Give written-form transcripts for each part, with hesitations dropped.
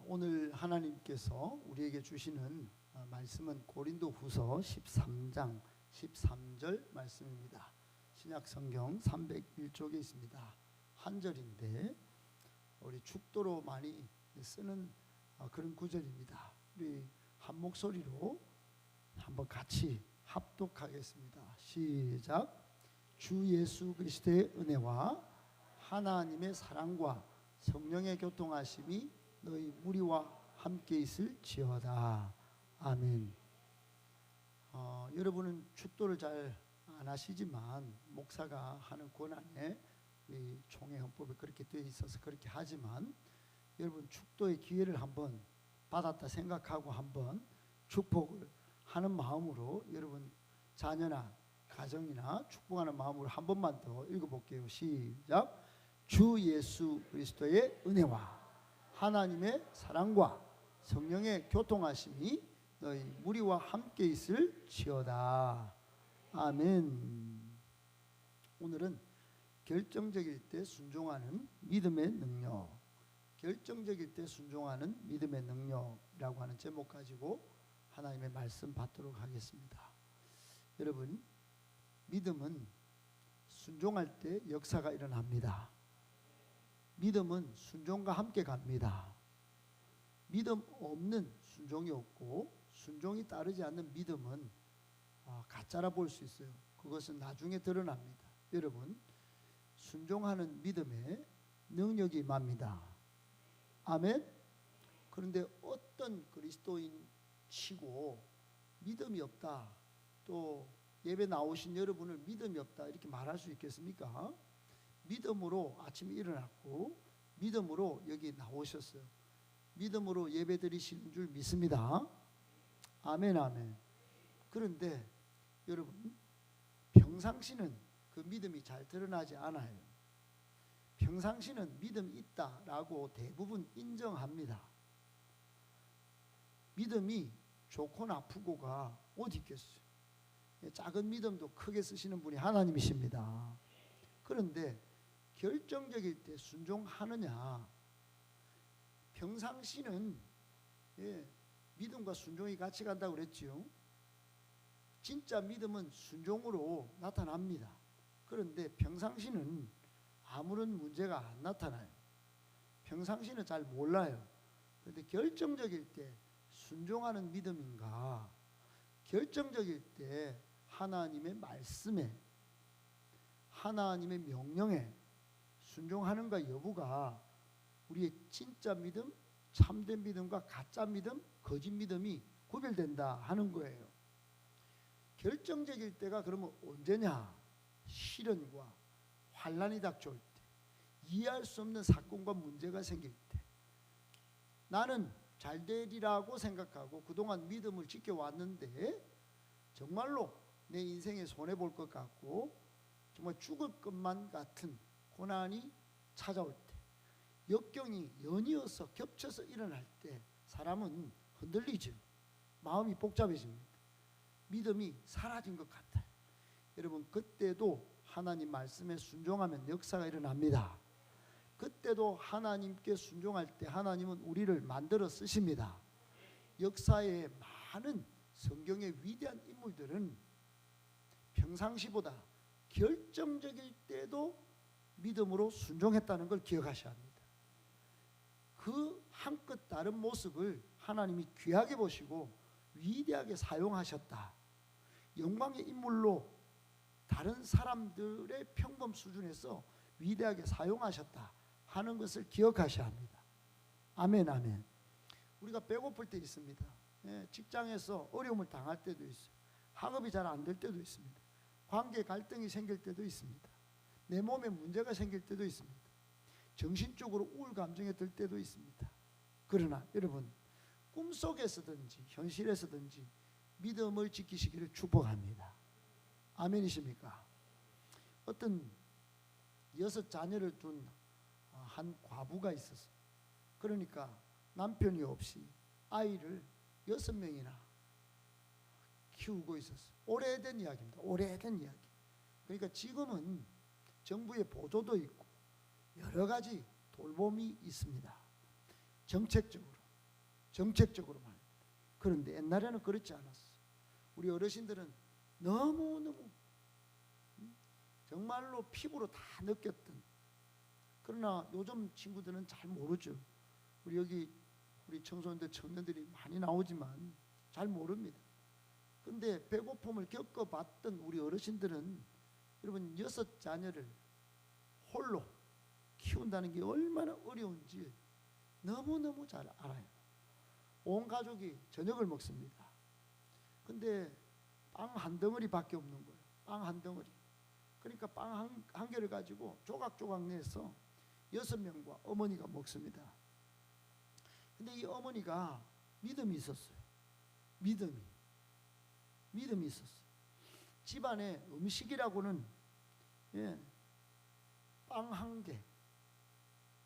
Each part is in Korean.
오늘 하나님께서 우리에게 주시는 말씀은 고린도후서 13장 13절 말씀입니다. 신약성경 301쪽에 있습니다. 한 절인데 우리 축도로 많이 쓰는 그런 구절입니다. 우리 한 목소리로 한번 같이 합독하겠습니다. 시작. 주 예수 그리스도의 은혜와 하나님의 사랑과 성령의 교통하심이 너희 무리와 함께 있을지어다. 아멘. 여러분은 축도를 잘 안 하시지만 목사가 하는 권한에 우리 총회 헌법에 그렇게 되어 있어서 그렇게 하지만 여러분 축도의 기회를 한번 받았다 생각하고 한번 축복을 하는 마음으로 여러분 자녀나 가정이나 축복하는 마음으로 한 번만 더 읽어볼게요. 시작. 주 예수 그리스도의 은혜와 하나님의 사랑과 성령의 교통하심이 너희 무리와 함께 있을지어다. 아멘. 오늘은 결정적일 때 순종하는 믿음의 능력, 결정적일 때 순종하는 믿음의 능력이라고 하는 제목 가지고 하나님의 말씀 받도록 하겠습니다. 여러분, 믿음은 순종할 때 역사가 일어납니다. 믿음은 순종과 함께 갑니다. 믿음 없는 순종이 없고 순종이 따르지 않는 믿음은 가짜라 볼 수 있어요. 그것은 나중에 드러납니다. 여러분, 순종하는 믿음에 능력이 임합니다. 아멘. 그런데 어떤 그리스도인 치고 믿음이 없다, 또 예배 나오신 여러분을 믿음이 없다 이렇게 말할 수 있겠습니까? 믿음으로 아침에 일어났고 믿음으로 여기 나오셨어요. 믿음으로 예배 드리시는 줄 믿습니다. 아멘 아멘. 그런데 여러분, 평상시는 그 믿음이 잘 드러나지 않아요. 평상시는 믿음이 있다라고 대부분 인정합니다. 믿음이 좋고 나쁘고가 어디 있겠어요. 작은 믿음도 크게 쓰시는 분이 하나님이십니다. 그런데 결정적일 때 순종하느냐, 평상시는 믿음과 순종이 같이 간다고 그랬지요. 진짜 믿음은 순종으로 나타납니다. 그런데 평상시는 아무런 문제가 안 나타나요. 평상시는 잘 몰라요. 그런데 결정적일 때 순종하는 믿음인가, 결정적일 때 하나님의 말씀에, 하나님의 명령에 순종하는가 여부가 우리의 진짜 믿음, 참된 믿음과 가짜 믿음, 거짓 믿음이 구별된다 하는 거예요. 결정적일 때가 그러면 언제냐? 시련과 환난이 닥쳐올 때, 이해할 수 없는 사건과 문제가 생길 때, 나는 잘 되리라고 생각하고 그동안 믿음을 지켜왔는데 정말로 내 인생에 손해볼 것 같고 정말 죽을 것만 같은 고난이 찾아올 때, 역경이 연이어서 겹쳐서 일어날 때 사람은 흔들리죠. 마음이 복잡해집니다. 믿음이 사라진 것 같아요. 여러분, 그때도 하나님 말씀에 순종하면 역사가 일어납니다. 그때도 하나님께 순종할 때 하나님은 우리를 만들어 쓰십니다. 역사의 많은 성경의 위대한 인물들은 평상시보다 결정적일 때도 믿음으로 순종했다는 걸 기억하셔야 합니다. 그 한 끗 다른 모습을 하나님이 귀하게 보시고 위대하게 사용하셨다. 영광의 인물로 다른 사람들의 평범 수준에서 위대하게 사용하셨다 하는 것을 기억하셔야 합니다. 아멘 아멘. 우리가 배고플 때 있습니다. 직장에서 어려움을 당할 때도 있어요. 학업이 잘 안 될 때도 있습니다. 관계 갈등이 생길 때도 있습니다. 내 몸에 문제가 생길 때도 있습니다. 정신적으로 우울 감정에 들 때도 있습니다. 그러나 여러분, 꿈속에서든지 현실에서든지 믿음을 지키시기를 축복합니다. 아멘이십니까? 어떤 6 자녀를 둔 한 과부가 있었어요. 그러니까 남편이 없이 아이를 6명이나 키우고 있었어요. 오래된 이야기입니다. 오래된 이야기. 그러니까 지금은 정부의 보조도 있고 여러 가지 돌봄이 있습니다. 정책적으로. 정책적으로만. 그런데 옛날에는 그렇지 않았어. 우리 어르신들은 너무너무 정말로 피부로 다 느꼈던. 그러나 요즘 친구들은 잘 모르죠. 우리 여기 우리 청소년들 청년들이 많이 나오지만 잘 모릅니다. 근데 배고픔을 겪어봤던 우리 어르신들은 여러분 6 자녀를 홀로 키운다는 게 얼마나 어려운지 너무너무 잘 알아요. 온 가족이 저녁을 먹습니다. 근데 빵 한 덩어리밖에 없는 거예요. 빵 한 덩어리. 그러니까 빵 한 개를 가지고 조각조각 내서 6명과 어머니가 먹습니다. 근데 이 어머니가 믿음이 있었어요. 믿음이 있었어요. 집안에 음식이라고는 빵 한 개.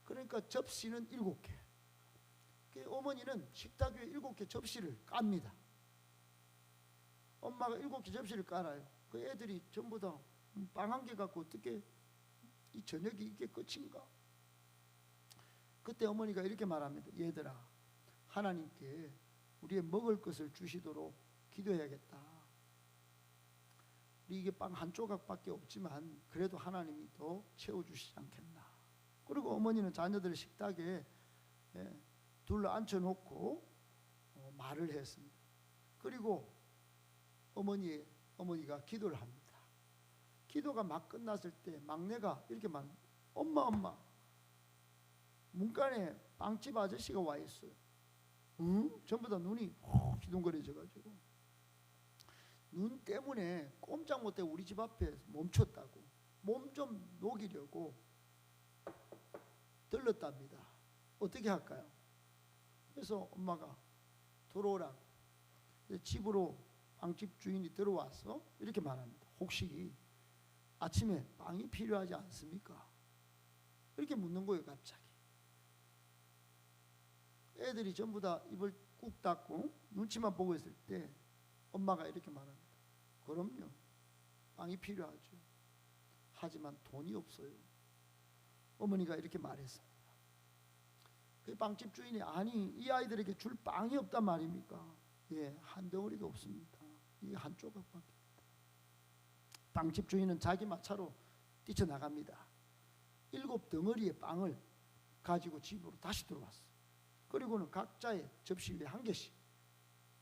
그러니까 접시는 7개. 어머니는 식탁 위에 7개 접시를 깝니다. 엄마가 7개 접시를 깔아요. 그 애들이 전부 다 빵 한 개 갖고 어떻게 이 저녁이 이게 끝인가? 그때 어머니가 이렇게 말합니다. 얘들아, 하나님께 우리의 먹을 것을 주시도록 기도해야겠다. 우리 이게 빵 한 조각밖에 없지만 그래도 하나님이 더 채워주시지 않겠나. 그리고 어머니는 자녀들을 식탁에 둘러 앉혀놓고 말을 했습니다. 그리고 어머니가 기도를 합니다. 기도가 막 끝났을 때 막내가 이렇게 말합니다. 엄마, 문간에 빵집 아저씨가 와 있어요. 응? 전부 다 눈이 희둥거려져가지고 눈 때문에 꼼짝 못해 우리 집 앞에 멈췄다고. 몸 좀 녹이려고 들렀답니다. 어떻게 할까요? 그래서 엄마가 들어오라. 집으로 빵집 주인이 들어와서 이렇게 말합니다. 혹시 아침에 빵이 필요하지 않습니까? 이렇게 묻는 거예요. 갑자기. 애들이 전부 다 입을 꾹 닫고 눈치만 보고 있을 때 엄마가 이렇게 말합니다. 그럼요. 빵이 필요하죠. 하지만 돈이 없어요. 어머니가 이렇게 말했습니다. 그 빵집 주인이 아니 이 아이들에게 줄 빵이 없단 말입니까? 예, 한 덩어리도 없습니다. 이게 한 조각밖에. 빵집 주인은 자기 마차로 뛰쳐나갑니다. 7덩어리의 빵을 가지고 집으로 다시 들어왔어요. 그리고는 각자의 접시 위에 한 개씩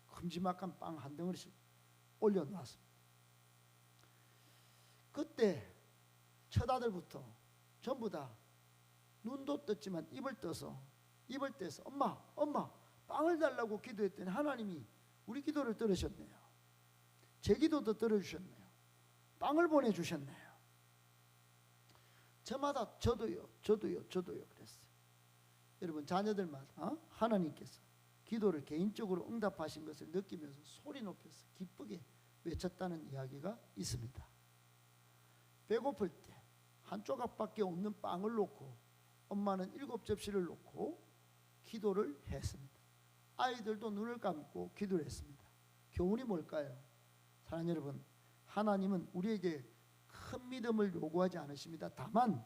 큼지막한 빵 한 덩어리씩 올려놓았습니다. 그때 첫 아들부터 전부 다 눈도 떴지만 입을 떼서 엄마 빵을 달라고 기도했더니 하나님이 우리 기도를 들으셨네요. 제 기도도 들어주셨네요. 빵을 보내주셨네요. 저마다 저도요 그랬어요. 여러분 자녀들마다 하나님께서 기도를 개인적으로 응답하신 것을 느끼면서 소리 높여서 기쁘게 외쳤다는 이야기가 있습니다. 배고플 때 한 조각밖에 없는 빵을 놓고 엄마는 7접시를 놓고 기도를 했습니다. 아이들도 눈을 감고 기도를 했습니다. 교훈이 뭘까요? 사랑하는 여러분, 하나님은 우리에게 큰 믿음을 요구하지 않으십니다. 다만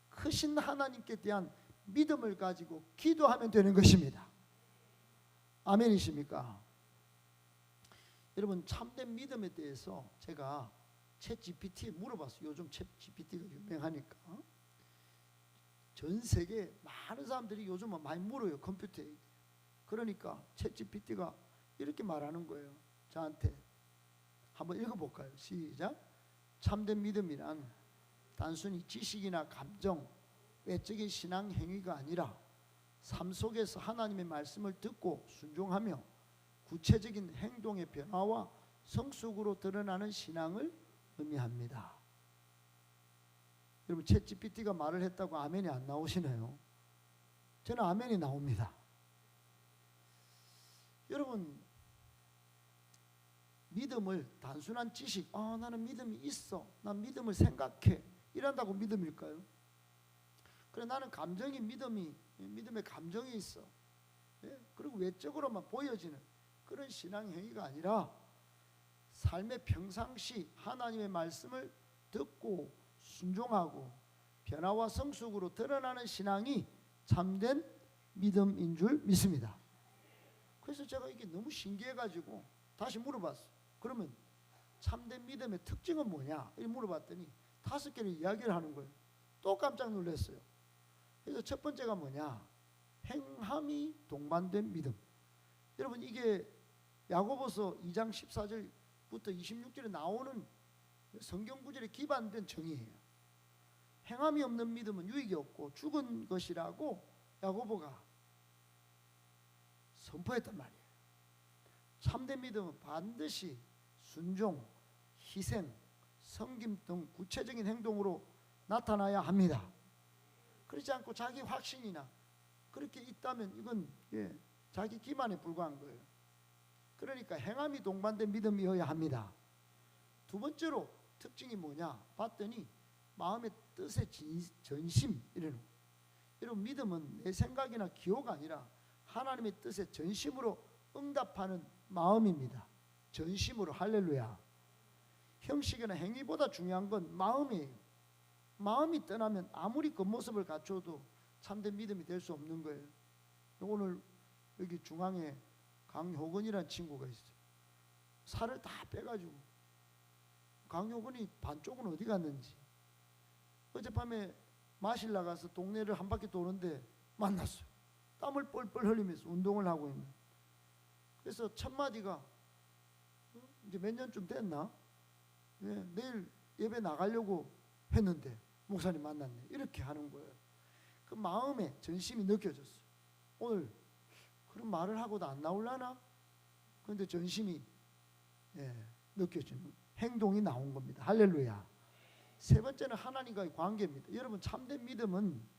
크신 하나님께 대한 믿음을 가지고 기도하면 되는 것입니다. 아멘이십니까? 여러분 참된 믿음에 대해서 제가 챗GPT에 물어봤어요. 요즘 챗GPT가 유명하니까 전 세계 많은 사람들이 요즘은 많이 물어요. 컴퓨터에. 그러니까 챗GPT가 이렇게 말하는 거예요. 저한테 한번 읽어볼까요? 시작. 참된 믿음이란 단순히 지식이나 감정, 외적인 신앙 행위가 아니라 삶 속에서 하나님의 말씀을 듣고 순종하며 구체적인 행동의 변화와 성숙으로 드러나는 신앙을 의미합니다. 여러분 챗GPT가 말을 했다고 아멘이 안 나오시나요? 저는 아멘이 나옵니다. 여러분 믿음을 단순한 지식, 나는 믿음이 있어, 난 믿음을 생각해 이런다고 믿음일까요? 그래 나는 감정이 믿음의 감정이 있어. 그리고 외적으로만 보여지는 그런 신앙 행위가 아니라 삶의 평상시 하나님의 말씀을 듣고 순종하고 변화와 성숙으로 드러나는 신앙이 참된 믿음인 줄 믿습니다. 그래서 제가 이게 너무 신기해가지고 다시 물어봤어요. 그러면 참된 믿음의 특징은 뭐냐? 이렇게 물어봤더니 5개를 이야기를 하는 거예요. 또 깜짝 놀랐어요. 그래서 첫 번째가 뭐냐? 행함이 동반된 믿음. 여러분 이게 야고보서 2장 14절부터 26절에 나오는 성경 구절에 기반된 정의예요. 행함이 없는 믿음은 유익이 없고 죽은 것이라고 야고보가 선포했단 말이에요. 참된 믿음은 반드시 순종, 희생, 섬김 등 구체적인 행동으로 나타나야 합니다. 그렇지 않고 자기 확신이나 그렇게 있다면 이건 자기 기만에 불과한 거예요. 그러니까 행함이 동반된 믿음이어야 합니다. 두 번째로 특징이 뭐냐 봤더니 마음의 뜻의 전심 이래요. 여러분 믿음은 내 생각이나 기호가 아니라 하나님의 뜻에 전심으로 응답하는 마음입니다. 전심으로. 할렐루야. 형식이나 행위보다 중요한 건 마음이에요. 마음이 떠나면 아무리 겉모습을 갖춰도 참된 믿음이 될 수 없는 거예요. 오늘 여기 중앙에 강효근이라는 친구가 있어요. 살을 다 빼가지고 강효근이 반쪽은 어디 갔는지 어젯밤에 마실 나가서 동네를 한 바퀴 도는데 만났어요. 땀을 뻘뻘 흘리면서 운동을 하고 있는. 그래서 첫 마디가 이제 몇 년쯤 됐나? 내일 예배 나가려고 했는데 목사님 만났네. 이렇게 하는 거예요. 그 마음에 전심이 느껴졌어요. 오늘 그런 말을 하고도 안 나올라나? 그런데 전심이 느껴지는 행동이 나온 겁니다. 할렐루야. 세 번째는 하나님과의 관계입니다. 여러분 참된 믿음은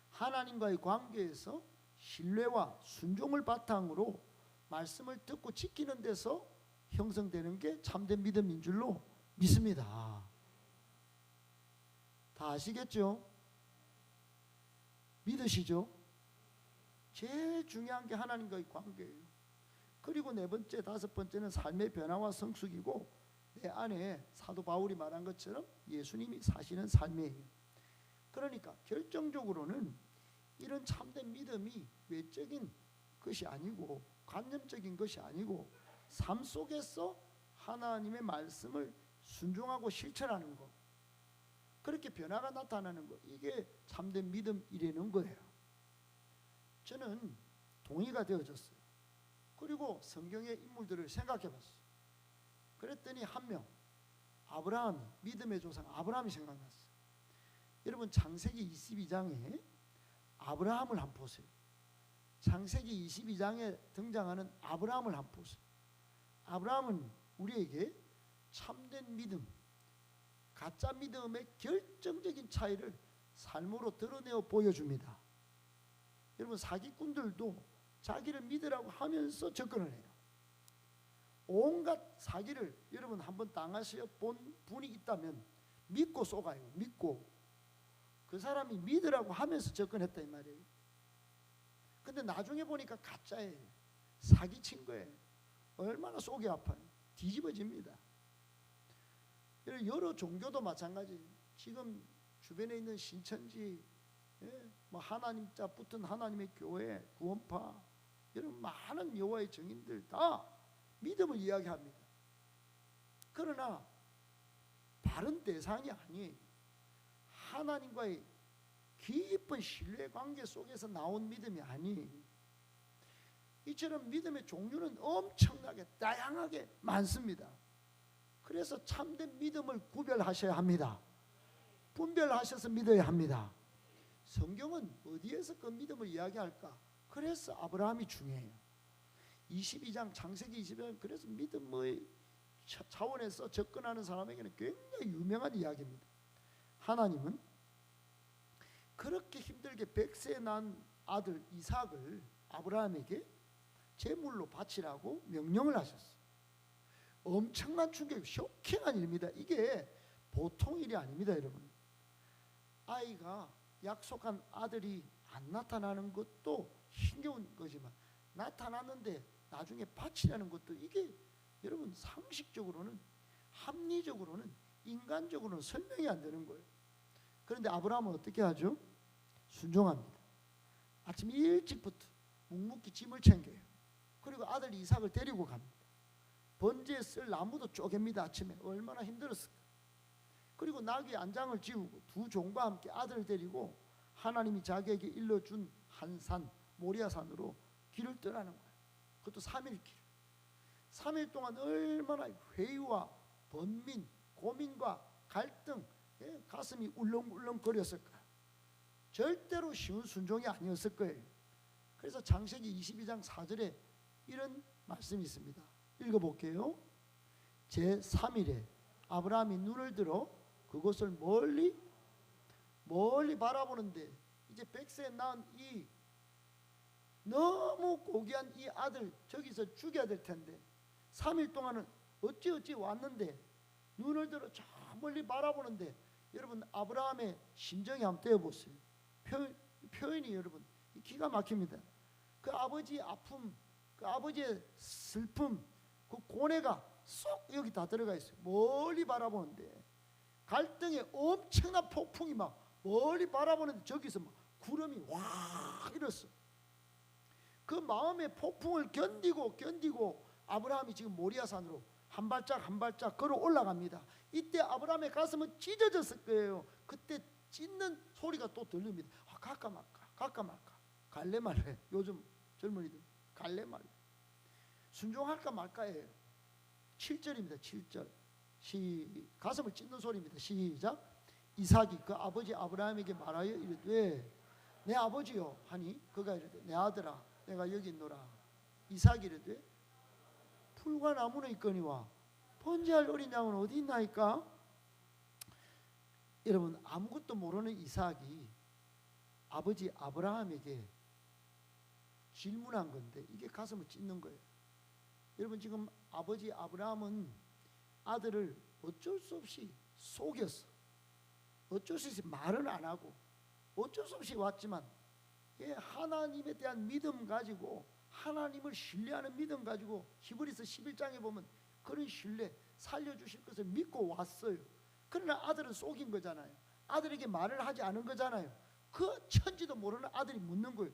하나님과의 관계에서 신뢰와 순종을 바탕으로 말씀을 듣고 지키는 데서 형성되는 게 참된 믿음인 줄로 믿습니다. 다 아시겠죠? 믿으시죠? 제일 중요한 게 하나님과의 관계예요. 그리고 네 번째, 다섯 번째는 삶의 변화와 성숙이고 내 안에 사도 바울이 말한 것처럼 예수님이 사시는 삶이에요. 그러니까 결정적으로는 이런 참된 믿음이 외적인 것이 아니고 관념적인 것이 아니고 삶 속에서 하나님의 말씀을 순종하고 실천하는 것, 그렇게 변화가 나타나는 것, 이게 참된 믿음이라는 거예요. 저는 동의가 되어졌어요. 그리고 성경의 인물들을 생각해 봤어요. 그랬더니 한 명, 아브라함이, 믿음의 조상 아브라함이 생각났어요. 여러분 창세기 22장에 아브라함을 한번 보세요. 창세기 22장에 등장하는 아브라함을 한번 보세요. 아브라함은 우리에게 참된 믿음, 가짜 믿음의 결정적인 차이를 삶으로 드러내어 보여줍니다. 여러분 사기꾼들도 자기를 믿으라고 하면서 접근을 해요. 온갖 사기를 여러분 한번 당하셔 본 분이 있다면 믿고 쏘가요. 믿고 그 사람이 믿으라고 하면서 접근했다 이 말이에요. 근데 나중에 보니까 가짜예요. 사기친 거예요. 얼마나 속이 아파요. 뒤집어집니다. 여러 종교도 마찬가지예요. 지금 주변에 있는 신천지, 뭐 하나님자 붙은 하나님의 교회, 구원파, 이런 많은 여호와의 증인들 다 믿음을 이야기합니다. 그러나 바른 대상이 아니에요. 하나님과의 깊은 신뢰 관계 속에서 나온 믿음이 아니에요. 이처럼 믿음의 종류는 엄청나게 다양하게 많습니다. 그래서 참된 믿음을 구별하셔야 합니다. 분별하셔서 믿어야 합니다. 성경은 어디에서 그 믿음을 이야기할까? 그래서 아브라함이 중요해요. 22장 창세기 22장 그래서 믿음의 차원에서 접근하는 사람에게는 굉장히 유명한 이야기입니다. 하나님은 그렇게 힘들게 100세 난 아들 이삭을 아브라함에게 제물로 바치라고 명령을 하셨어요. 엄청난 충격, 쇼킹한 일입니다. 이게 보통 일이 아닙니다, 여러분. 아이가 약속한 아들이 안 나타나는 것도 힘겨운 거지만 나타났는데 나중에 바치라는 것도 이게 여러분 상식적으로는, 합리적으로는, 인간적으로는 설명이 안 되는 거예요. 그런데 아브라함은 어떻게 하죠? 순종합니다. 아침 일찍부터 묵묵히 짐을 챙겨요. 그리고 아들 이삭을 데리고 갑니다. 번제에 쓸 나무도 쪼갭니다. 아침에 얼마나 힘들었을까. 그리고 나귀 안장을 지우고 두 종과 함께 아들을 데리고 하나님이 자기에게 일러준 한 산 모리아산으로 길을 떠나는 거예요. 그것도 3일 길. 3일 동안 얼마나 회의와 번민, 고민과 갈등, 가슴이 울렁울렁거렸을까요? 절대로 쉬운 순종이 아니었을 거예요. 그래서 창세기 22장 4절에 이런 말씀이 있습니다. 읽어볼게요. 제3일에 아브라함이 눈을 들어 그곳을 멀리 바라보는데 이제 100세에 낳은 이 너무 고귀한 이 아들 저기서 죽여야 될 텐데 3일 동안은 어찌 왔는데 눈을 들어 저 멀리 바라보는데, 여러분 아브라함의 심정이 한번 떼어보세요. 표현이 여러분 기가 막힙니다. 그 아버지의 아픔, 그 아버지의 슬픔, 그 고뇌가 쏙 여기 다 들어가 있어요. 멀리 바라보는데 갈등의 엄청난 폭풍이 막 멀리 바라보는데 저기서 막 구름이 확 일었어. 그 마음의 폭풍을 견디고 아브라함이 지금 모리아산으로 한 발짝 걸어 올라갑니다. 이때 아브라함의 가슴은 찢어졌을 거예요. 그때 찢는 소리가 또 들립니다. 갈까 말까 갈래 말래. 요즘 젊은이들 갈래 말래 순종할까 말까예요. 7절입니다. 7절 가슴을 찢는 소리입니다. 시작. 이삭이 그 아버지 아브라함에게 말하여 이르되 내 아버지요 하니 그가 이르되 내 아들아 내가 여기 있노라. 이삭이 이르되 풀과 나무는 있거니와 번제할 어린 양은 어디 있나이까? 여러분 아무것도 모르는 이삭이 아버지 아브라함에게 질문한 건데 이게 가슴을 찢는 거예요. 여러분 지금 아버지 아브라함은 아들을 어쩔 수 없이 속였어. 어쩔 수 없이 말은 안 하고 어쩔 수 없이 왔지만 하나님에 대한 믿음 가지고 하나님을 신뢰하는 믿음 가지고 히브리서 11장에 보면 그런 신뢰 살려주실 것을 믿고 왔어요. 그러나 아들은 속인 거잖아요. 아들에게 말을 하지 않은 거잖아요. 그 천지도 모르는 아들이 묻는 거예요.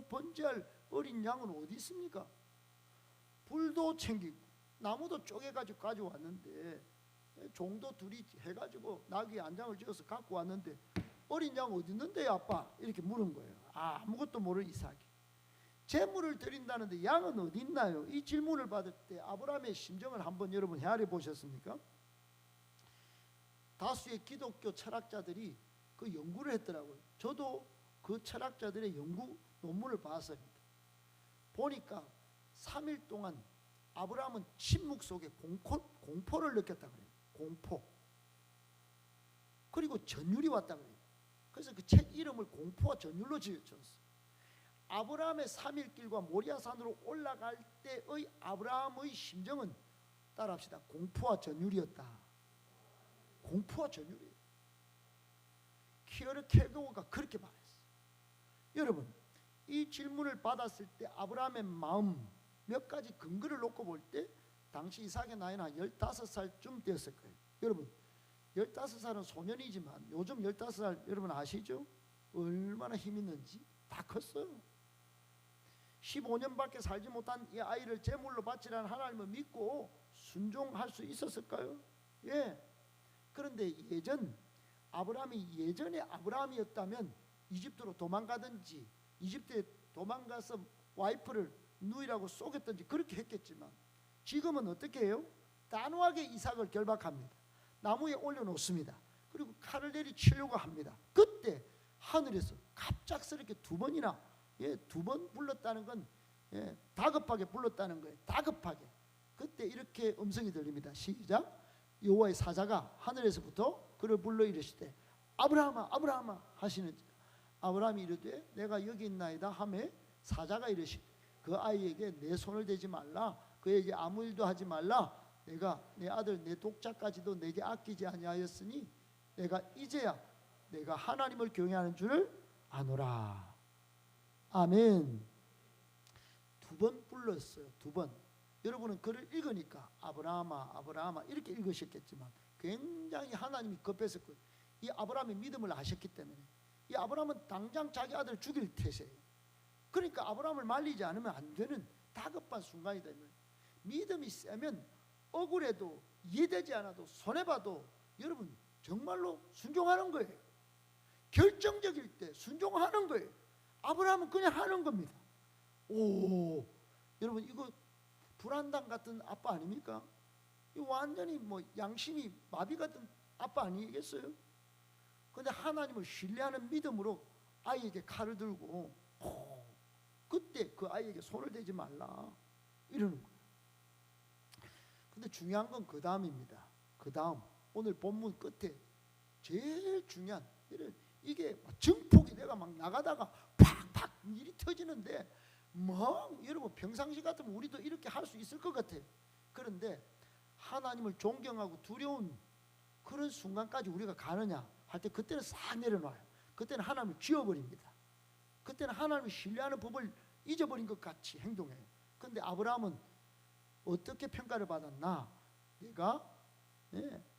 번제할 어린 양은 어디 있습니까? 불도 챙기고 나무도 쪼개가지고 가져왔는데 종도 둘이 해가지고 나귀 안장을 지어서 갖고 왔는데 어린 양 어디 있는데요 아빠? 이렇게 물은 거예요. 아무것도 모르는 이삭이 제물을 드린다는데 양은 어디 있나요? 이 질문을 받을 때 아브라함의 심정을 한번 여러분 헤아려 보셨습니까? 다수의 기독교 철학자들이 그 연구를 했더라고요. 저도 그 철학자들의 연구 논문을 봤습니다. 보니까 3일 동안 아브라함은 침묵 속에 공포를 느꼈다 그래요. 공포. 그리고 전율이 왔다 그래요. 그래서 그 책 이름을 공포와 전율로 지었어요. 아브라함의 3일 길과 모리아산으로 올라갈 때의 아브라함의 심정은 따라합시다. 공포와 전율이었다. 공포와 전율이에요. 키어르 케고가 그렇게 말했어요. 여러분 이 질문을 받았을 때 아브라함의 마음 몇 가지 근거를 놓고 볼 때 당시 이삭의 나이는 한 15살쯤 되었을 거예요. 여러분 15살은 소년이지만 요즘 15살 여러분 아시죠? 얼마나 힘 있는지 다 컸어요. 15년밖에 살지 못한 이 아이를 제물로 바치라는 하나님을 믿고 순종할 수 있었을까요? 예. 그런데 아브라함이 예전에 아브라함이었다면 이집트로 도망가든지 이집트에 도망가서 와이프를 누이라고 속였든지 그렇게 했겠지만 지금은 어떻게 해요? 단호하게 이삭을 결박합니다. 나무에 올려놓습니다. 그리고 칼을 내리치려고 합니다. 그때 하늘에서 갑작스럽게 두 번이나 두 번 불렀다는 건 다급하게 불렀다는 거예요. 다급하게. 그때 이렇게 음성이 들립니다. 시작. 여호와의 사자가 하늘에서부터 그를 불러 이르시되 아브라함아 아브라함아 하시는지 아브라함이 이르되 내가 여기 있나이다 하매 사자가 이르시되 그 아이에게 내 손을 대지 말라 그에게 아무 일도 하지 말라 내가 내 아들 내 독자까지도 내게 아끼지 아니하였으니 내가 이제야 내가 하나님을 경외하는 줄을 아노라. 아멘. 두 번 불렀어요. 두 번. 여러분은 글을 읽으니까 아브라함아 아브라함아 이렇게 읽으셨겠지만 굉장히 하나님이 급했을 거예요. 이 아브라함의 믿음을 아셨기 때문에 이 아브라함은 당장 자기 아들을 죽일 태세예요. 그러니까 아브라함을 말리지 않으면 안 되는 다급한 순간이다. 믿음이 세면 억울해도 이해되지 않아도 손해봐도 여러분 정말로 순종하는 거예요. 결정적일 때 순종하는 거예요. 아브라함은 그냥 하는 겁니다. 오, 여러분 이거 불안당 같은 아빠 아닙니까? 이거 완전히 뭐 양심이 마비 같은 아빠 아니겠어요? 근데 하나님을 신뢰하는 믿음으로 아이에게 칼을 들고 그때 그 아이에게 손을 대지 말라 이러는 거예요. 근데 중요한 건 그 다음입니다. 그 다음 오늘 본문 끝에 제일 중요한 이게 증폭이 내가 막 나가다가 팍팍 일이 터지는데 뭐 여러분 평상시 같으면 우리도 이렇게 할 수 있을 것 같아요. 그런데 하나님을 존경하고 두려운 그런 순간까지 우리가 가느냐 할 때 그때는 싹 내려놔요. 그때는 하나님을 지워버립니다. 그때는 하나님을 신뢰하는 법을 잊어버린 것 같이 행동해요. 그런데 아브라함은 어떻게 평가를 받았나? 내가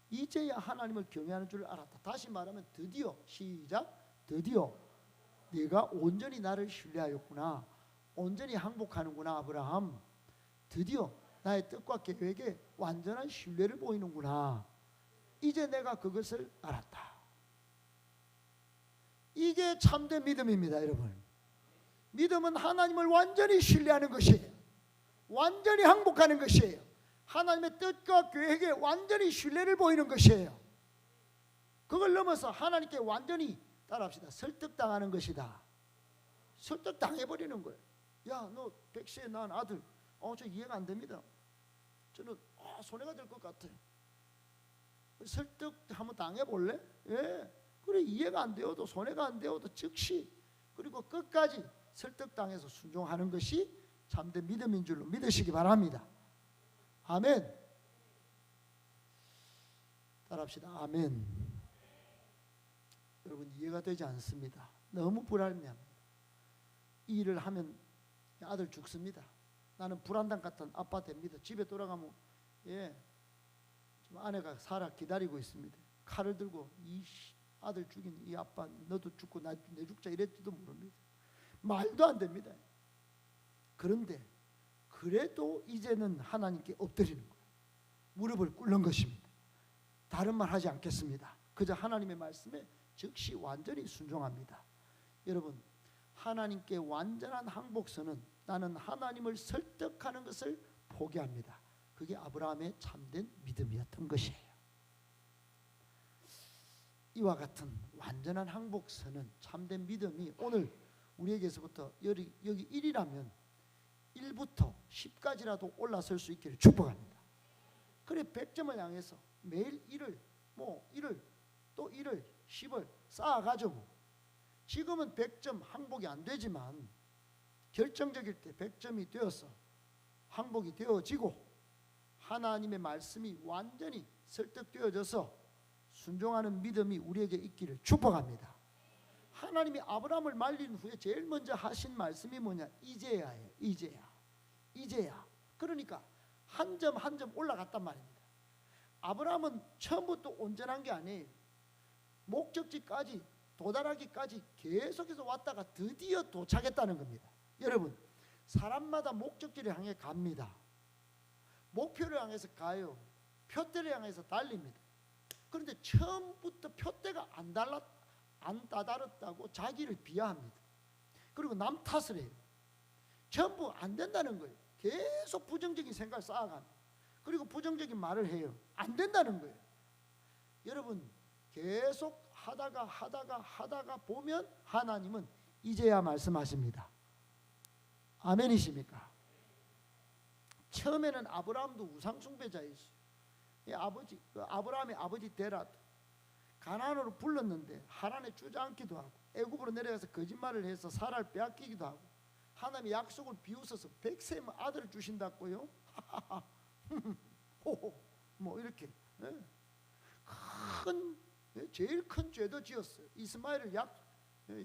이제야 하나님을 경외하는 줄 알았다. 다시 말하면 드디어 시작 드디어 네가 온전히 나를 신뢰하였구나. 온전히 항복하는구나. 아브라함 드디어 나의 뜻과 계획에 완전한 신뢰를 보이는구나. 이제 내가 그것을 알았다. 이게 참된 믿음입니다. 여러분 믿음은 하나님을 완전히 신뢰하는 것이에요. 완전히 항복하는 것이에요. 하나님의 뜻과 계획에 완전히 신뢰를 보이는 것이에요. 그걸 넘어서 하나님께 완전히 따라합시다. 설득당하는 것이다. 설득당해버리는 거예요. 야, 너 100세에 낳은 아들 저 이해가 안 됩니다. 저는 손해가 될 것 같아. 설득 한번 당해볼래? 예. 그래 이해가 안 되어도 손해가 안 되어도 즉시 그리고 끝까지 설득당해서 순종하는 것이 참된 믿음인 줄로 믿으시기 바랍니다. 아멘. 따라합시다. 아멘. 여러분 이해가 되지 않습니다. 너무 불안해합니다. 이 일을 하면 아들 죽습니다. 나는 불안당 같은 아빠 됩니다. 집에 돌아가면 지금 아내가 사라 기다리고 있습니다. 칼을 들고 이 아들 죽인 이 아빠 너도 죽고 내 죽자 이랬지도 모릅니다. 말도 안 됩니다. 그런데 그래도 이제는 하나님께 엎드리는 거예요. 무릎을 꿇는 것입니다. 다른 말 하지 않겠습니다. 그저 하나님의 말씀에 즉시 완전히 순종합니다. 여러분 하나님께 완전한 항복서는 나는 하나님을 설득하는 것을 포기합니다. 그게 아브라함의 참된 믿음이었던 것이에요. 이와 같은 완전한 항복서는 참된 믿음이 오늘 우리에게서부터 여기 1이라면 1부터 10까지라도 올라설 수 있기를 축복합니다. 그래 100점을 향해서 매일 1을 또 1을 10을 쌓아가지고 지금은 100점 항복이 안 되지만 결정적일 때 100점이 되어서 항복이 되어지고 하나님의 말씀이 완전히 설득되어져서 순종하는 믿음이 우리에게 있기를 축복합니다. 하나님이 아브라함을 말린 후에 제일 먼저 하신 말씀이 뭐냐? 이제야예요. 이제야. 그러니까 한 점 한 점 올라갔단 말입니다. 아브라함은 처음부터 온전한 게 아니에요. 목적지까지 도달하기까지 계속해서 왔다가 드디어 도착했다는 겁니다. 여러분 사람마다 목적지를 향해 갑니다. 목표를 향해서 가요. 표대를 향해서 달립니다. 그런데 처음부터 표대가 안 따다랐다고 자기를 비하합니다. 그리고 남 탓을 해요. 전부 안 된다는 거예요. 계속 부정적인 생각을 쌓아갑니다. 그리고 부정적인 말을 해요. 안 된다는 거예요. 여러분 계속 하다가 보면 하나님은 이제야 말씀하십니다. 아멘이십니까? 처음에는 아브라함도 우상숭배자였어요. 아브라함의 아버지 데라도 가나안으로 불렀는데 하란에 주저앉기도 하고 애굽으로 내려가서 거짓말을 해서 사라를 빼앗기기도 하고 하나님의 약속을 비웃어서 100세의 아들을 주신다고요? 뭐 이렇게 제일 큰 죄도 지었어요. 이스마엘을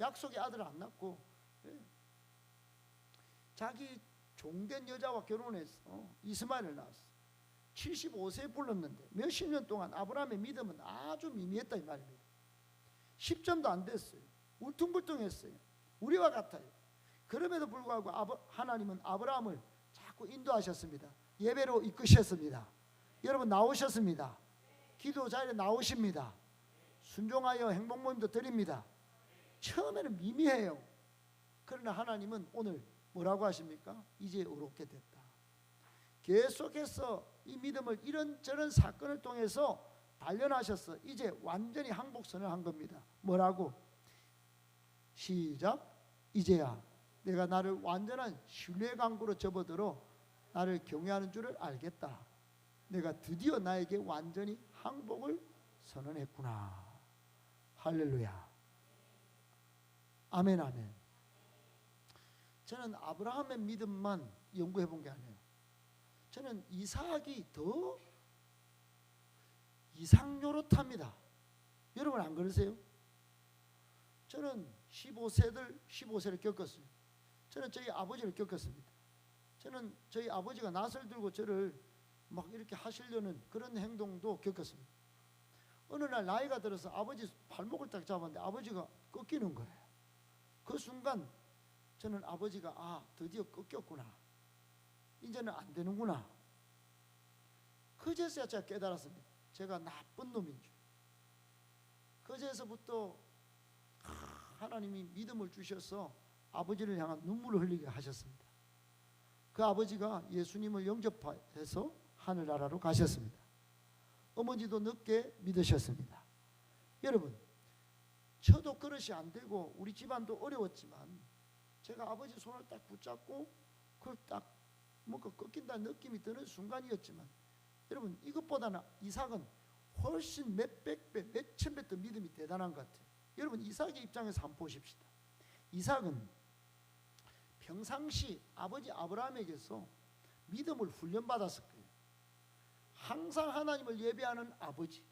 약속의 아들을 안 낳고 자기 종된 여자와 결혼해서 이스마엘을 낳았어. 75세에 불렀는데 몇십 년 동안 아브라함의 믿음은 아주 미미했다 이 말입니다. 10점도 안 됐어요. 울퉁불퉁했어요. 우리와 같아요. 그럼에도 불구하고 하나님은 아브라함을 자꾸 인도하셨습니다. 예배로 이끄셨습니다. 여러분 나오셨습니다. 기도 자리에 나오십니다. 순종하여 행복 모임도 드립니다. 처음에는 미미해요. 그러나 하나님은 오늘 뭐라고 하십니까? 이제 의롭게 됐다. 계속해서 이 믿음을 이런저런 사건을 통해서 단련하셔서 이제 완전히 항복 선언한 겁니다. 뭐라고? 시작. 이제야 내가 나를 완전한 신뢰 강구로 접어들어 나를 경외하는 줄을 알겠다. 내가 드디어 나에게 완전히 항복을 선언했구나. 할렐루야. 아멘 아멘. 저는 아브라함의 믿음만 연구해 본 게 아니에요. 저는 이삭이 더 이상요릇합니다. 여러분 안 그러세요? 저는 15세를 겪었어요. 저는 저희 아버지를 겪었습니다. 저는 저희 아버지가 낫을 들고 저를 막 이렇게 하시려는 그런 행동도 겪었습니다. 어느 날 나이가 들어서 아버지 발목을 딱 잡았는데 아버지가 꺾이는 거예요. 그 순간 저는 아버지가 드디어 꺾였구나. 이제는 안 되는구나. 그제서야 제가 깨달았습니다. 제가 나쁜 놈인 줄. 그제서부터 하나님이 믿음을 주셔서 아버지를 향한 눈물을 흘리게 하셨습니다. 그 아버지가 예수님을 영접해서 하늘나라로 가셨습니다. 어머니도 늦게 믿으셨습니다. 여러분, 저도 그릇이 안 되고 우리 집안도 어려웠지만 제가 아버지 손을 딱 붙잡고 그걸 딱 뭔가 꺾인다는 느낌이 드는 순간이었지만 여러분 이것보다는 이삭은 훨씬 몇백 배, 몇천 배 더 믿음이 대단한 것 같아요. 여러분 이삭의 입장에서 한번 보십시다. 이삭은 평상시 아버지 아브라함에게서 믿음을 훈련받았을 거예요. 항상 하나님을 예배하는 아버지,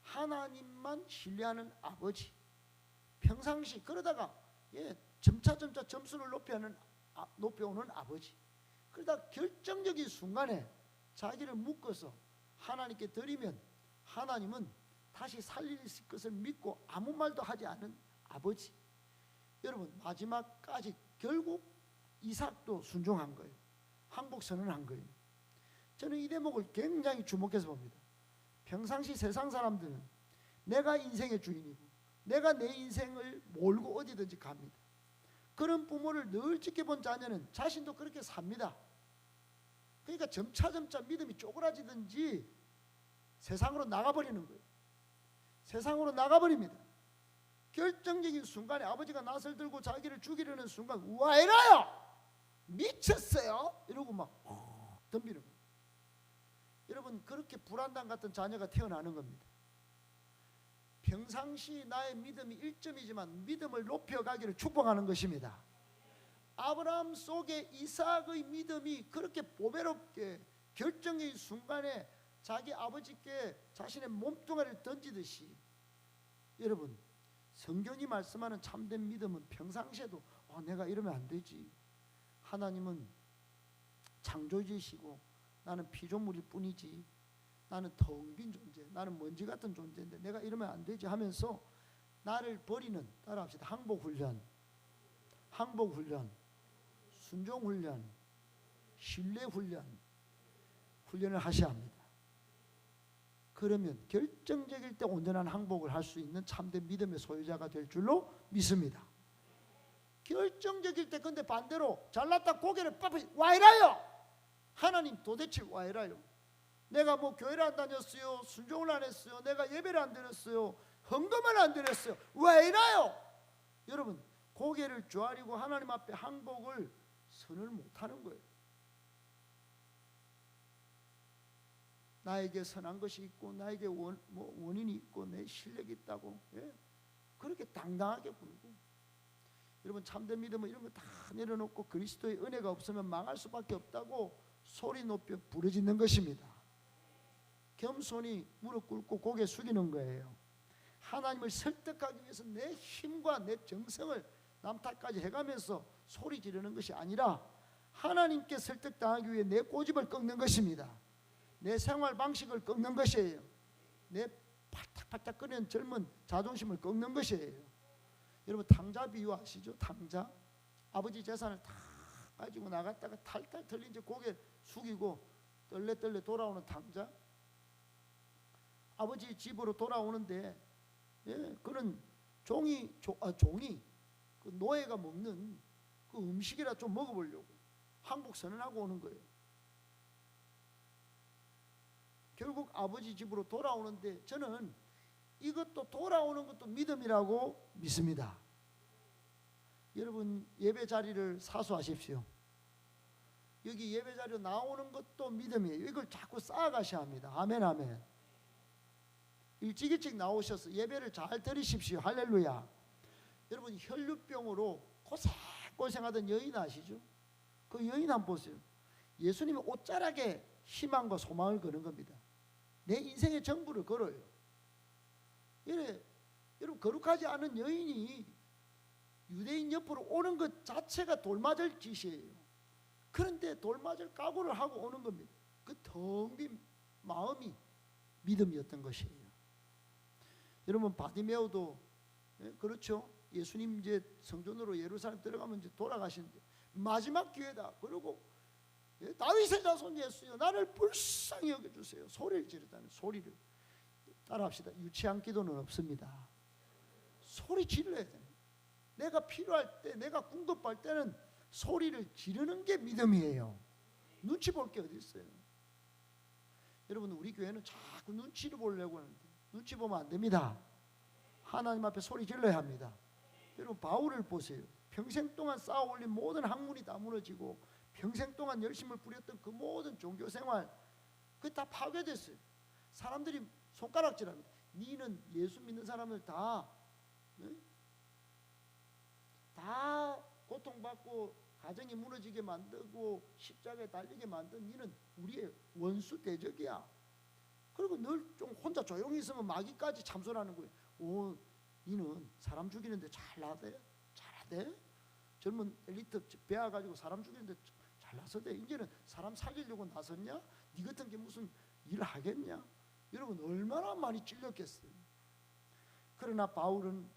하나님만 신뢰하는 아버지, 평상시 그러다가 점차 점수를 높여오는 아버지, 그러다 결정적인 순간에 자기를 묶어서 하나님께 드리면 하나님은 다시 살릴 것을 믿고 아무 말도 하지 않은 아버지. 여러분 마지막까지 결국 이삭도 순종한 거예요. 항복 선언한 거예요. 저는 이 대목을 굉장히 주목해서 봅니다. 평상시 세상 사람들은 내가 인생의 주인이고 내가 내 인생을 몰고 어디든지 갑니다. 그런 부모를 늘 지켜본 자녀는 자신도 그렇게 삽니다. 그러니까 점차 믿음이 쪼그라지든지 세상으로 나가버리는 거예요. 세상으로 나가버립니다. 결정적인 순간에 아버지가 낫을 들고 자기를 죽이려는 순간 와 이래요? 미쳤어요? 이러고 막 덤비는 거예요. 여러분 그렇게 불안당 같은 자녀가 태어나는 겁니다. 평상시 나의 믿음이 1점이지만 믿음을 높여가기를 축복하는 것입니다. 아브라함 속에 이삭의 믿음이 그렇게 보배롭게 결정의 순간에 자기 아버지께 자신의 몸뚱아리를 던지듯이 여러분 성경이 말씀하는 참된 믿음은 평상시에도 내가 이러면 안 되지. 하나님은 창조주이시고 나는 피조물일 뿐이지. 나는 텅 빈 존재, 나는 먼지 같은 존재인데 내가 이러면 안 되지 하면서 나를 버리는, 따라합시다. 항복훈련, 순종훈련, 신뢰훈련을 하셔야 합니다. 그러면 결정적일 때 온전한 항복을 할 수 있는 참된 믿음의 소유자가 될 줄로 믿습니다. 결정적일 때 근데 반대로 잘났다 고개를 빳빳이 와 이라요? 하나님 도대체 와 이라요? 내가 뭐 교회를 안 다녔어요, 순종을 안 했어요, 내가 예배를 안 드렸어요, 헌금을 안 드렸어요, 왜 이래요? 여러분 고개를 조아리고 하나님 앞에 항복을 선을 못하는 거예요. 나에게 선한 것이 있고 나에게 원인이 있고 내 실력이 있다고 그렇게 당당하게 굴고, 여러분 참된 믿음은 이런 거 다 내려놓고 그리스도의 은혜가 없으면 망할 수밖에 없다고 소리 높여 부르짖는 것입니다. 겸손히 무릎 꿇고 고개 숙이는 거예요. 하나님을 설득하기 위해서 내 힘과 내 정성을 남 탓까지 해가면서 소리 지르는 것이 아니라 하나님께 설득당하기 위해 내 고집을 꺾는 것입니다. 내 생활 방식을 꺾는 것이에요. 내 팔딱팔딱 끓는 젊은 자존심을 꺾는 것이에요. 여러분 탕자 비유 아시죠? 탕자. 아버지 재산을 다 가지고 나갔다가 탈탈 털린 채 고개 숙이고 떨레떨레 돌아오는 탕자. 아버지 집으로 돌아오는데 그는 종이 그 노예가 먹는 그 음식이라 좀 먹어보려고 항복 선언하고 오는 거예요. 결국 아버지 집으로 돌아오는데 저는 이것도 돌아오는 것도 믿음이라고 믿습니다. 여러분 예배 자리를 사수하십시오. 여기 예배 자리로 나오는 것도 믿음이에요. 이걸 자꾸 쌓아가셔야 합니다. 아멘 아멘. 일찍 나오셔서 예배를 잘 드리십시오. 할렐루야. 여러분 혈류병으로 고생하던 여인 아시죠? 그 여인 한번 보세요. 예수님이 옷자락에 희망과 소망을 거는 겁니다. 내 인생의 전부를 걸어요. 여러분 거룩하지 않은 여인이 유대인 옆으로 오는 것 자체가 돌맞을 짓이에요. 그런데 돌맞을 각오를 하고 오는 겁니다. 그 텅 빈 마음이 믿음이었던 것이에요. 여러분 바디메오도 그렇죠. 예수님 이제 성전으로 예루살렘 들어가면 이제 돌아가시는데 마지막 기회다. 그리고 다윗의 자손 예수여 나를 불쌍히 여겨주세요. 소리를 지르다는 소리를 따라합시다. 유치한 기도는 없습니다. 소리 질러야 돼요. 내가 필요할 때 내가 궁급할 때는 소리를 지르는 게 믿음이에요. 눈치 볼 게 어디 있어요. 여러분 우리 교회는 자꾸 눈치를 보려고 하는데 눈치 보면 안 됩니다. 하나님 앞에 소리 질러야 합니다. 여러분 바울을 보세요. 평생 동안 쌓아 올린 모든 학문이 다 무너지고 평생 동안 열심을 부렸던 그 모든 종교생활 그게 다 파괴됐어요. 사람들이 손가락질합니다. 니는 예수 믿는 사람을 다 고통받고 가정이 무너지게 만들고 십자가에 달리게 만든 니는 우리의 원수 대적이야. 그리고 늘 좀 혼자 조용히 있으면 마귀까지 참선하는 거예요. 오, 니는 사람 죽이는데 잘나대? 잘하대? 젊은 엘리트 배워가지고 사람 죽이는데 잘나서대? 이제는 사람 살리려고 나섰냐? 니 같은 게 무슨 일 하겠냐? 여러분 얼마나 많이 찔렸겠어요. 그러나 바울은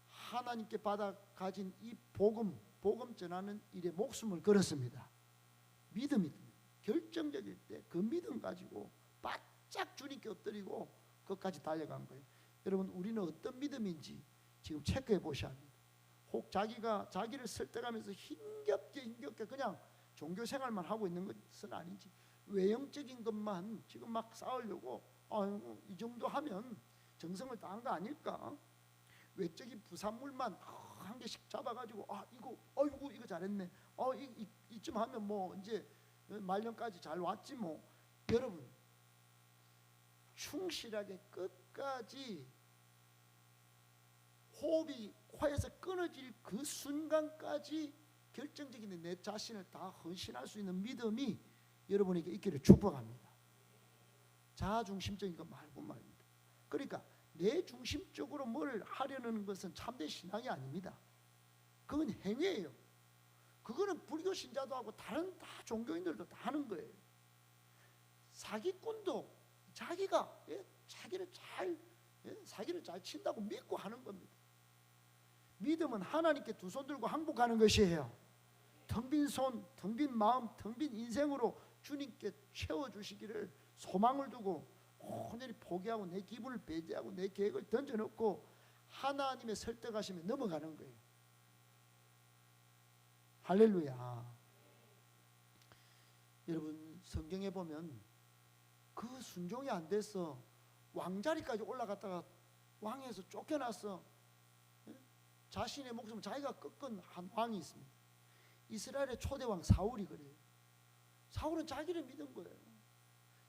하나님께 받아 가진 이 복음 전하는 일에 목숨을 걸었습니다. 믿음이 결정적일 때 그 믿음 가지고 바짝 주님께 엎드리고 끝까지 달려간 거예요. 여러분 우리는 어떤 믿음인지 지금 체크해 보셔야 합니다. 혹 자기를 설득하면서 힘겹게 그냥 종교 생활만 하고 있는 것은 아닌지 외형적인 것만 지금 막 쌓으려고 이 정도 하면 정성을 다한 거 아닐까? 외적인 부산물만 한 개씩 잡아가지고 이거 잘했네. 이쯤 하면 뭐 이제 말년까지 잘 왔지 뭐. 여러분 충실하게 끝까지 호흡이 코에서 끊어질 그 순간까지 결정적인 내 자신을 다 헌신할 수 있는 믿음이 여러분에게 있기를 축복합니다. 자아중심적인 거 말고 말입니다. 그러니까 내 중심적으로 뭘 하려는 것은 참된 신앙이 아닙니다. 그건 행위예요. 그거는 불교 신자도 하고 다른 다 종교인들도 다 하는 거예요. 사기꾼도 자기가 사기를 잘 친다고 믿고 하는 겁니다. 믿음은 하나님께 두 손 들고 항복하는 것이에요. 텅 빈 손, 텅 빈 마음, 텅 빈 인생으로 주님께 채워주시기를 소망을 두고 온전히 포기하고 내 기분을 배제하고 내 계획을 던져놓고 하나님의 설득하심에 넘어가는 거예요. 할렐루야. 여러분 성경에 보면 그 순종이 안 돼서 왕자리까지 올라갔다가 왕에서 쫓겨났어. 자신의 목숨을 자기가 꺾은 한 왕이 있습니다. 이스라엘의 초대왕 사울이 그래요. 사울은 자기를 믿은 거예요.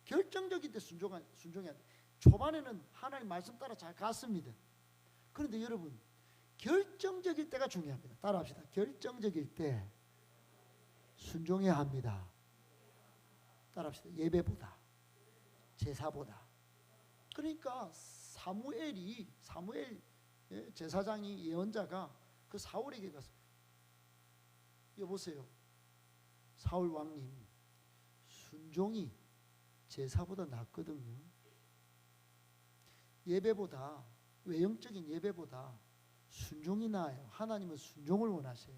결정적인 때 순종해야 돼. 초반에는 하나님 말씀 따라 잘 갔습니다. 그런데 여러분 결정적일 때가 중요합니다. 따라합시다. 결정적일 때 순종해야 합니다. 따라합시다. 예배보다 제사보다. 그러니까 사무엘 제사장이 예언자가 그 사울에게 가서 여보세요 사울 왕님 순종이 제사보다 낫거든요. 예배보다 외형적인 예배보다 순종이 나아요. 하나님은 순종을 원하세요.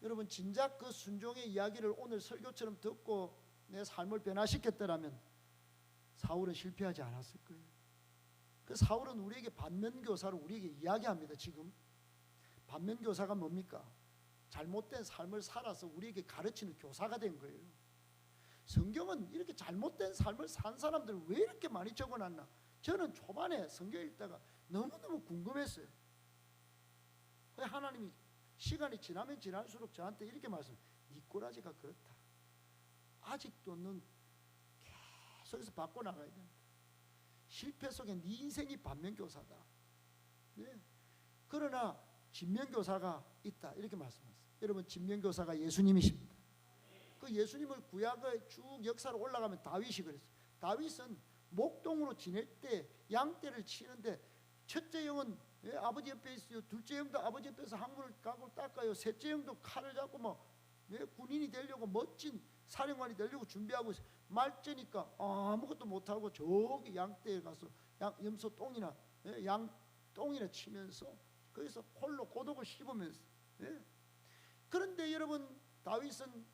여러분 진작 그 순종의 이야기를 오늘 설교처럼 듣고 내 삶을 변화시켰더라면 사울은 실패하지 않았을 거예요. 그 사울은 우리에게 반면교사로 우리에게 이야기합니다. 지금 반면교사가 뭡니까? 잘못된 삶을 살아서 우리에게 가르치는 교사가 된 거예요. 성경은 이렇게 잘못된 삶을 산 사람들을 왜 이렇게 많이 적어놨나? 저는 초반에 성경 읽다가 너무너무 궁금했어요. 하나님이 시간이 지나면 지날수록 저한테 이렇게 말씀해요. 네 꼬라지가 그렇다. 아직도 넌 계속해서 바꿔나가야 된다. 실패 속에 네 인생이 반면교사다. 네. 그러나 진면교사가 있다. 이렇게 말씀하셨어요. 여러분 진면교사가 예수님이십니다. 그 예수님을 구약의 쭉 역사로 올라가면 다윗이 그랬어요. 다윗은 목동으로 지낼 때 양떼를 치는데 첫째 형은 아버지 옆에 있어요. 둘째 형도 아버지 옆에서 항문을 가고 닦아요. 셋째 형도 칼을 잡고 군인이 되려고 멋진 사령관이 되려고 준비하고 있어요. 말째니까 아무것도 못하고 저기 양떼에 가서 염소 똥이나 양 똥이나 치면서 거기서 홀로 고독을 씹으면서 그런데 여러분 다윗은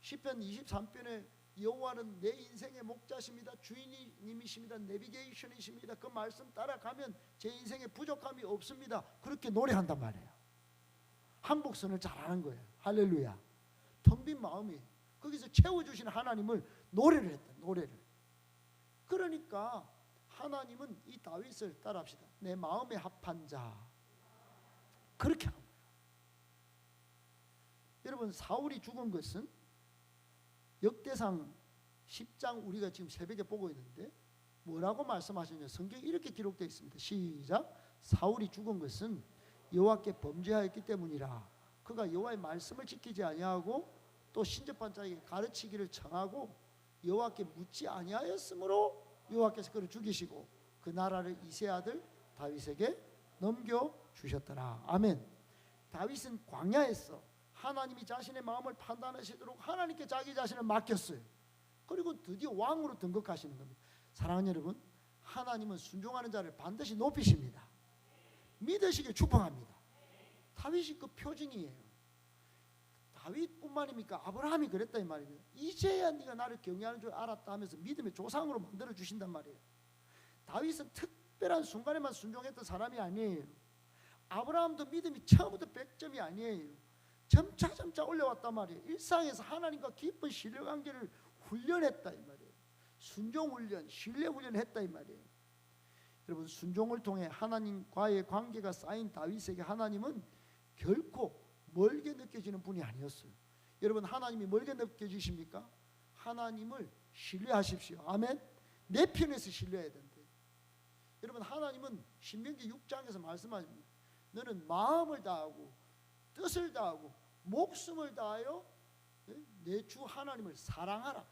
시편 23편에 여호와는 내 인생의 목자십니다. 주인님이십니다. 내비게이션이십니다. 그 말씀 따라가면 제 인생에 부족함이 없습니다. 그렇게 노래한단 말이에요. 한국선을 잘하는 거예요. 할렐루야. 텅 빈 마음이 거기서 채워주시는 하나님을 노래를 했다. 노래를. 그러니까 하나님은 이 다윗을 따라합시다. 내 마음에 합한 자. 그렇게 하는 거예요. 여러분 사울이 죽은 것은 역대상 10장 우리가 지금 새벽에 보고 있는데 뭐라고 말씀하시냐? 성경에 이렇게 기록되어 있습니다. 시작. 사울이 죽은 것은 여호와께 범죄하였기 때문이라. 그가 여호와의 말씀을 지키지 아니하고 또 신접한 자에게 가르치기를 청하고 여호와께 묻지 아니하였으므로 여호와께서 그를 죽이시고 그 나라를 이세 아들 다윗에게 넘겨주셨더라. 아멘. 다윗은 광야에서 하나님이 자신의 마음을 판단하시도록 하나님께 자기 자신을 맡겼어요. 그리고 드디어 왕으로 등극하시는 겁니다. 사랑하는 여러분, 하나님은 순종하는 자를 반드시 높이십니다. 믿으시길 축복합니다. 다윗이 그 표징이에요. 다윗뿐만입니까? 아브라함이 그랬다 이 말입니다. 이제야 네가 나를 경외하는 줄 알았다 하면서 믿음의 조상으로 만들어 주신단 말이에요. 다윗은 특별한 순간에만 순종했던 사람이 아니에요. 아브라함도 믿음이 처음부터 100점이 아니에요. 점차 올려왔단 말이에요. 일상에서 하나님과 깊은 신뢰관계를 훈련했다 이 말이에요. 순종훈련, 신뢰훈련을 했다 이 말이에요. 여러분 순종을 통해 하나님과의 관계가 쌓인 다윗에게 하나님은 결코 멀게 느껴지는 분이 아니었어요. 여러분 하나님이 멀게 느껴지십니까? 하나님을 신뢰하십시오. 아멘. 내 편에서 신뢰해야 된대요. 여러분 하나님은 신명기 6장에서 말씀하십니다. 너는 마음을 다하고 뜻을 다하고 목숨을 다하여 내 주 하나님을 사랑하라.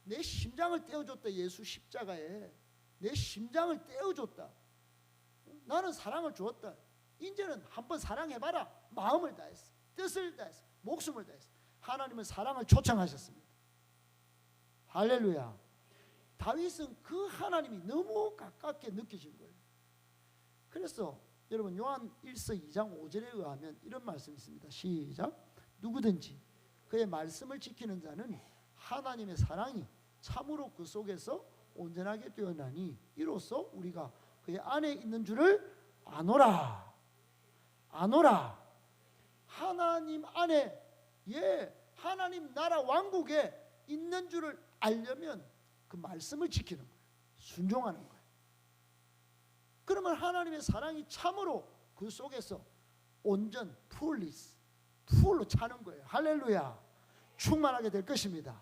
내 심장을 떼어줬다. 예수 십자가에 내 심장을 떼어줬다. 나는 사랑을 주었다. 이제는 한번 사랑해봐라. 마음을 다했어. 뜻을 다했어. 목숨을 다했어. 하나님은 사랑을 초청하셨습니다. 할렐루야. 다윗은 그 하나님이 너무 가깝게 느끼신 거예요. 그래서 여러분 요한 1서 2장 5절에 의하면 이런 말씀이 있습니다. 시작. 누구든지 그의 말씀을 지키는 자는 하나님의 사랑이 참으로 그 속에서 온전하게 되어나니 이로써 우리가 그의 안에 있는 줄을 아노라. 아노라. 하나님 안에 하나님 나라 왕국에 있는 줄을 알려면 그 말씀을 지키는 거예요. 순종하는 거예요. 그러면 하나님의 사랑이 참으로 그 속에서 온전 풀로 차는 거예요. 할렐루야. 충만하게 될 것입니다.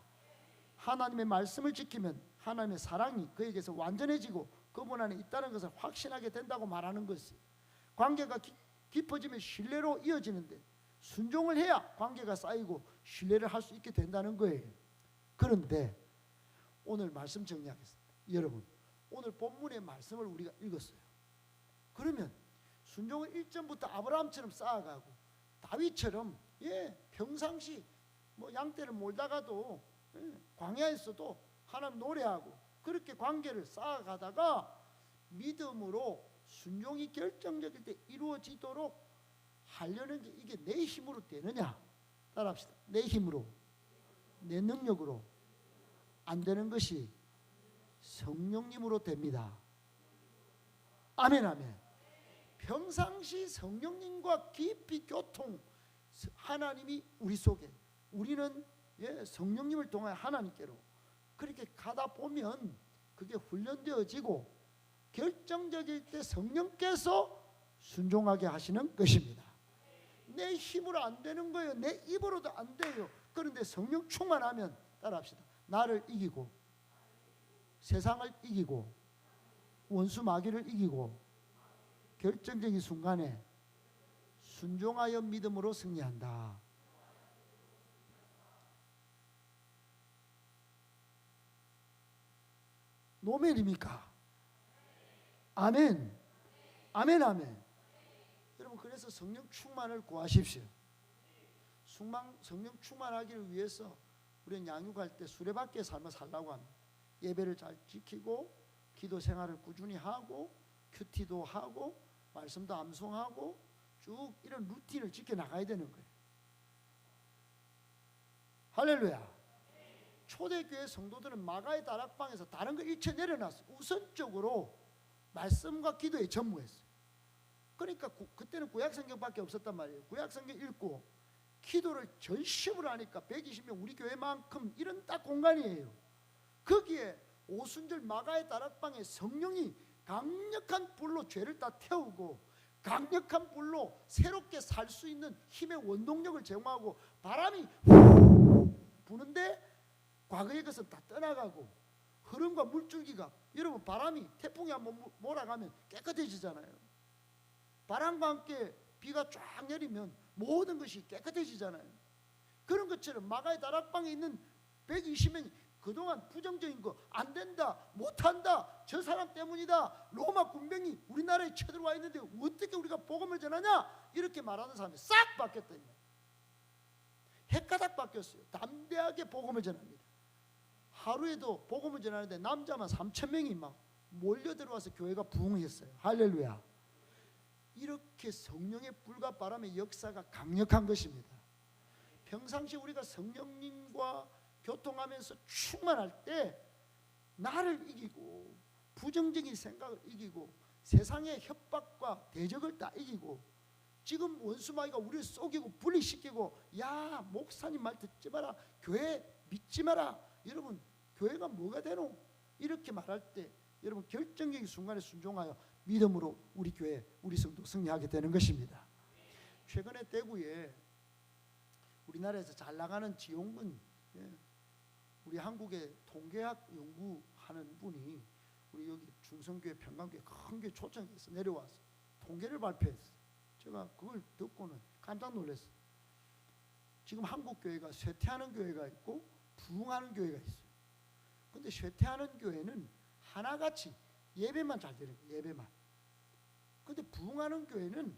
하나님의 말씀을 지키면 하나님의 사랑이 그에게서 완전해지고 그분 안에 있다는 것을 확신하게 된다고 말하는 것이 관계가 깊어지면 신뢰로 이어지는데 순종을 해야 관계가 쌓이고 신뢰를 할 수 있게 된다는 거예요. 그런데 오늘 말씀 정리하겠습니다. 여러분 오늘 본문의 말씀을 우리가 읽었어요. 그러면 순종을 1점부터 아브라함처럼 쌓아가고 다윗처럼 평상시 양떼를 몰다가도 광야에서도 하나님 노래하고 그렇게 관계를 쌓아가다가 믿음으로 순종이 결정적일 때 이루어지도록 하려는 게 이게 내 힘으로 되느냐? 따라합시다. 내 힘으로, 내 능력으로 안 되는 것이 성령님으로 됩니다. 아멘, 아멘. 평상시 성령님과 깊이 교통, 하나님이 우리 속에, 우리는 성령님을 통하여 하나님께로 그렇게 가다 보면 그게 훈련되어지고 결정적일 때 성령께서 순종하게 하시는 것입니다. 내 힘으로 안 되는 거예요. 내 입으로도 안 돼요. 그런데 성령 충만하면 따라합시다. 나를 이기고 세상을 이기고 원수 마귀를 이기고 결정적인 순간에 순종하여 믿음으로 승리한다. 노멜입니까? 아멘. 아멘, 아멘. 여러분, 그래서 성령 충만을 구하십시오. 성령 충만하기를 위해서 우리는 양육할 때 수레바퀴의 삶을 살라고 합니다. 예배를 잘 지키고 기도 생활을 꾸준히 하고 큐티도 하고 말씀도 암송하고 쭉 이런 루틴을 지켜나가야 되는 거예요. 할렐루야. 초대교회 성도들은 마가의 다락방에서 다른 거 일체 내려놨어요. 우선적으로 말씀과 기도에 전무했어요. 그러니까 그때는 구약성경밖에 없었단 말이에요. 구약성경 읽고 기도를 전심으로 하니까 120명 우리 교회만큼 이런 딱 공간이에요. 거기에 오순절 마가의 다락방에 성령이 강력한 불로 죄를 다 태우고 강력한 불로 새롭게 살 수 있는 힘의 원동력을 제공하고 바람이 부는데 과거의 것은 다 떠나가고 흐름과 물줄기가, 여러분 바람이 태풍이 한번 몰아가면 깨끗해지잖아요. 바람과 함께 비가 쫙 내리면 모든 것이 깨끗해지잖아요. 그런 것처럼 마가의 다락방에 있는 120명이 그동안 부정적인 거 안 된다, 못한다, 저 사람 때문이다, 로마 군병이 우리나라에 쳐들어와 있는데 어떻게 우리가 복음을 전하냐, 이렇게 말하는 사람이 싹 바뀌었다. 핵가닥 바뀌었어요. 담대하게 복음을 전합니다. 하루에도 복음을 전하는데 남자만 3,000명이 막 몰려 들어와서 교회가 부흥했어요. 할렐루야. 이렇게 성령의 불과 바람의 역사가 강력한 것입니다. 평상시 우리가 성령님과 교통하면서 충만할 때 나를 이기고 부정적인 생각을 이기고 세상의 협박과 대적을 다 이기고, 지금 원수마귀가 우리를 속이고 분리시키고 야 목사님 말 듣지 마라, 교회 믿지 마라, 여러분 교회가 뭐가 되노, 이렇게 말할 때 여러분 결정적인 순간에 순종하여 믿음으로 우리 교회 우리 성도 승리하게 되는 것입니다. 최근에 대구에 우리나라에서 잘 나가는 지용근, 우리 한국의 통계학 연구하는 분이 우리 여기 중성교회 평강교회 큰 교회 초청해서 내려와서 통계를 발표했어요. 제가 그걸 듣고는 깜짝 놀랐어요. 지금 한국 교회가 쇠퇴하는 교회가 있고 부흥하는 교회가 있어요. 근데 쇠퇴하는 교회는 하나같이 예배만 잘 되는 거예요. 예배만. 근데 부흥하는 교회는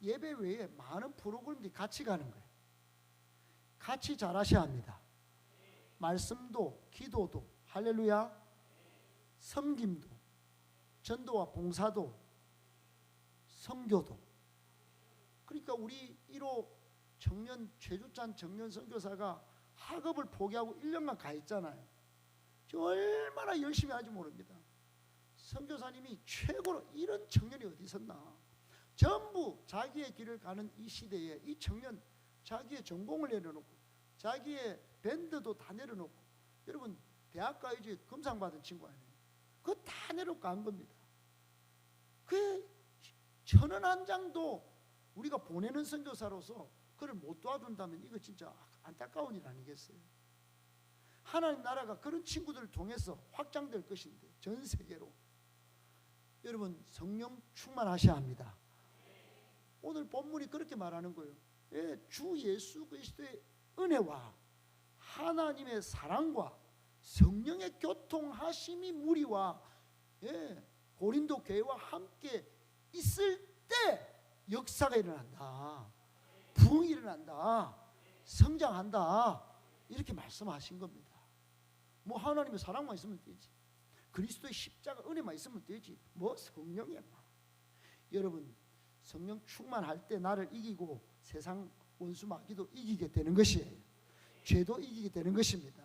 예배 외에 많은 프로그램들이 같이 가는 거예요. 같이 잘하셔야 합니다. 말씀도 기도도 할렐루야, 섬김도 전도와 봉사도 선교도. 그러니까 우리 1호 청년 최주찬 청년 선교사가 학업을 포기하고 1년간 가 있잖아요. 얼마나 열심히 하지 모릅니다. 선교사님이 최고로 이런 청년이 어디 있었나. 전부 자기의 길을 가는 이 시대에 이 청년 자기의 전공을 내려놓고 자기의 밴드도 다 내려놓고, 여러분 대학가요제 금상 받은 친구 아니에요. 그거 다 내려놓고 간 겁니다. 그 1,000원1장도 우리가 보내는 선교사로서 그를 못 도와준다면 이거 진짜 안타까운 일 아니겠어요? 하나님 나라가 그런 친구들을 통해서 확장될 것인데 전 세계로. 여러분 성령 충만하셔야 합니다. 오늘 본문이 그렇게 말하는 거예요. 주 예수 그리스도의 은혜와 하나님의 사랑과 성령의 교통하심이 무리와 고린도 교회와 함께 있을 때 역사가 일어난다, 부흥이 일어난다, 성장한다, 이렇게 말씀하신 겁니다. 뭐 하나님의 사랑만 있으면 되지, 그리스도의 십자가 은혜만 있으면 되지, 뭐 성령이야. 여러분 성령 충만할 때 나를 이기고 세상 원수 마귀도 이기게 되는 것이에요. 죄도 이기게 되는 것입니다.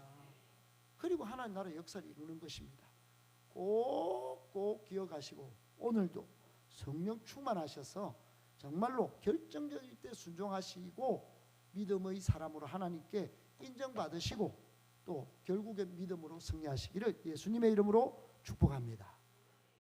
그리고 하나님 나라의 역사를 이루는 것입니다. 꼭 기억하시고 오늘도 성령 충만하셔서 정말로 결정적일 때 순종하시고 믿음의 사람으로 하나님께 인정받으시고 또 결국엔 믿음으로 승리하시기를 예수님의 이름으로 축복합니다.